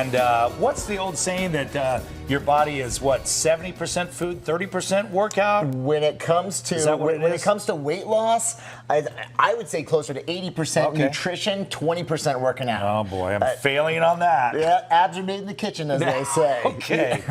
And what's the old saying that your body is what, 70% food, 30% workout? When it comes to when it comes to weight loss, I would say closer to 80% nutrition, 20% working out. Oh boy, I'm failing on that. Yeah, abs are made in the kitchen, as they say. Okay.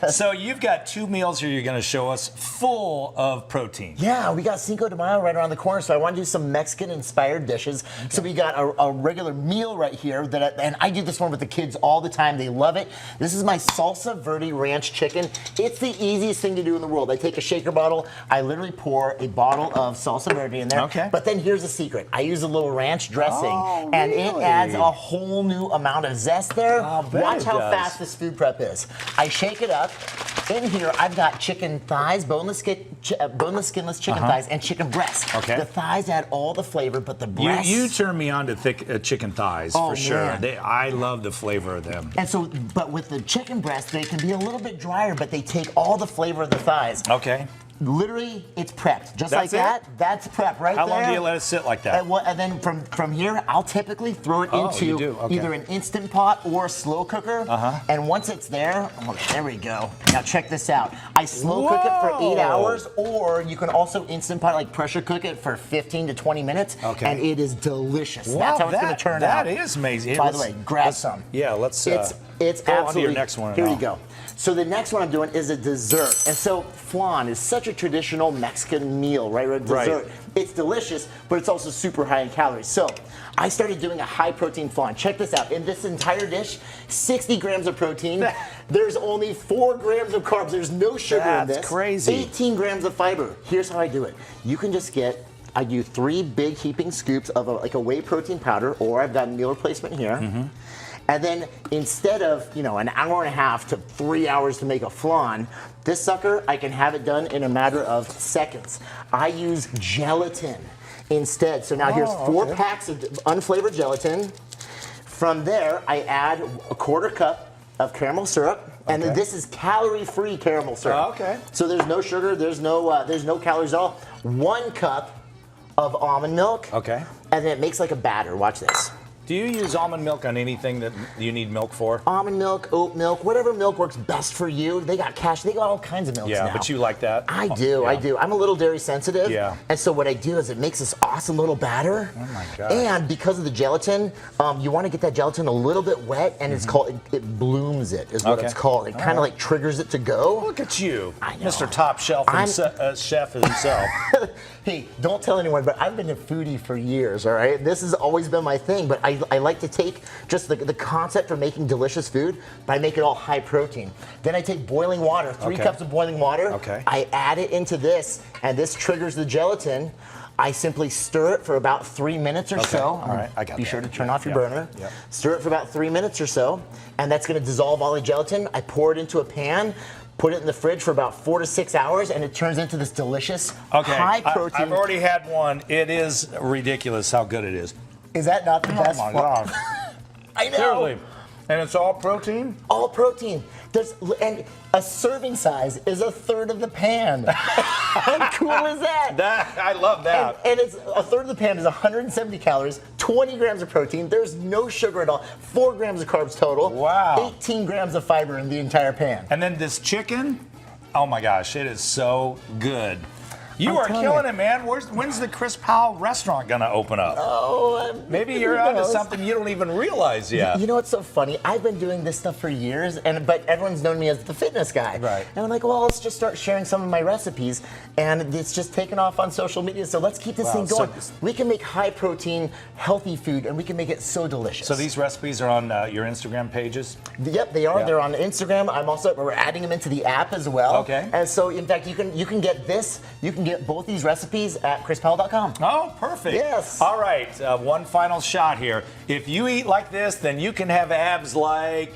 So you've got 2 meals here you're going to show us full of protein. Yeah, we got Cinco de Mayo right around the corner, so I want to do some Mexican-inspired dishes. Okay. So we got a regular meal right here, and I do this one with the kids all the time. They love it. This is my Salsa Verde ranch chicken. It's the easiest thing to do in the world. I take a shaker bottle, I literally pour a bottle of Salsa Verde in there. Okay. But then here's the secret. I use a little ranch dressing, and it adds a whole new amount of zest there. Watch how fast this food prep is. I shake it up. In here, I've got chicken thighs, boneless, skinless chicken thighs, and chicken breasts. Okay. The thighs add all the flavor, but the breasts... You turn me on to thick chicken thighs, for sure. I love the flavor of them. And so, but with the chicken breasts, they can be a little bit drier, but they take all the flavor of the thighs. Okay. Literally, it's prepped. Just like that, that's prep right there. How long do you let it sit like that? And then from here, I'll typically throw it into either an Instant Pot or a slow cooker. And once it's there, there we go. Now check this out. I slow cook it for 8 hours, or you can also Instant Pot, like pressure cook it for 15 to 20 minutes, and it is delicious. That's how it's going to turn out. That is amazing. By the way, grab some. Yeah, let's it's go absolutely, on to your next one. Here you go. So the next one I'm doing is a dessert. And so flan is such a traditional Mexican meal, right? A dessert. It's delicious, but it's also super high in calories. So I started doing a high protein flan. Check this out. In this entire dish, 60 grams of protein. There's only 4 grams of carbs. There's no sugar in this. That's crazy. 18 grams of fiber. Here's how I do it. You can just get, I do 3 big heaping scoops of like a whey protein powder, or I've got meal replacement here. And then instead of, an hour and a half to 3 hours to make a flan, this sucker, I can have it done in a matter of seconds. I use gelatin instead. So now here's 4 packs of unflavored gelatin. From there, I add a 1/4 cup of caramel syrup. And then this is calorie-free caramel syrup. So there's no sugar, there's no calories at all. 1 cup of almond milk. And then it makes like a batter. Watch this. Do you use almond milk on anything that you need milk for? Almond milk, oat milk, whatever milk works best for you. They got they got all kinds of milks now. Yeah, but you like that? I do, I do. I'm a little dairy sensitive. Yeah. And so what I do is it makes this awesome little batter. Oh my God. And because of the gelatin, you want to get that gelatin a little bit wet, and it's called, it blooms it, is what it's called. It kind of like triggers it to go. Look at you, Mr. Top Shelf chef himself. Hey, don't tell anyone, but I've been a foodie for years, all right? This has always been my thing, but I like to take just the concept of making delicious food, but I make it all high protein. Then I take boiling water, 3 cups of boiling water. I add it into this, and this triggers the gelatin. I simply stir it for about 3 minutes or so. All right, I got that. Be sure to turn off your burner. Stir it for about 3 minutes or so, and that's going to dissolve all the gelatin. I pour it into a pan, put it in the fridge for about 4 to 6 hours, and it turns into this delicious high protein. I've already had one. It is ridiculous how good it is. Is that not the best? Oh my God. I know. Seriously. And it's all protein? All protein. And a serving size is 1/3 of the pan. How cool is that? I love that. And it's 1/3 of the pan is 170 calories, 20 grams of protein. There's no sugar at all. 4 grams of carbs total. Wow. 18 grams of fiber in the entire pan. And then this chicken, oh my gosh, it is so good. You are killing it, man. When's the Chris Powell restaurant gonna open up? Maybe you're onto something you don't even realize yet. You know what's so funny? I've been doing this stuff for years, but everyone's known me as the fitness guy. And I'm like, well, let's just start sharing some of my recipes, and it's just taken off on social media. So let's keep this thing going. We can make high protein, healthy food, and we can make it so delicious. So these recipes are on your Instagram pages? Yep, they are. They're on Instagram. We're adding them into the app as well. And so, in fact, you can get this. You can get both these recipes at chrispowell.com. Oh, perfect. Yes. All right, one final shot here. If you eat like this, then you can have abs like...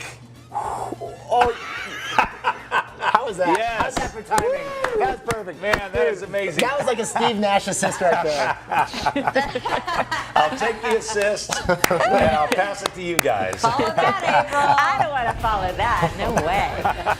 How was that? Yes. How's that for timing? That's perfect. Man, that is amazing. That was like a Steve Nash assist right there. I'll take the assist, and I'll pass it to you guys. Follow that, April. I don't want to follow that. No way.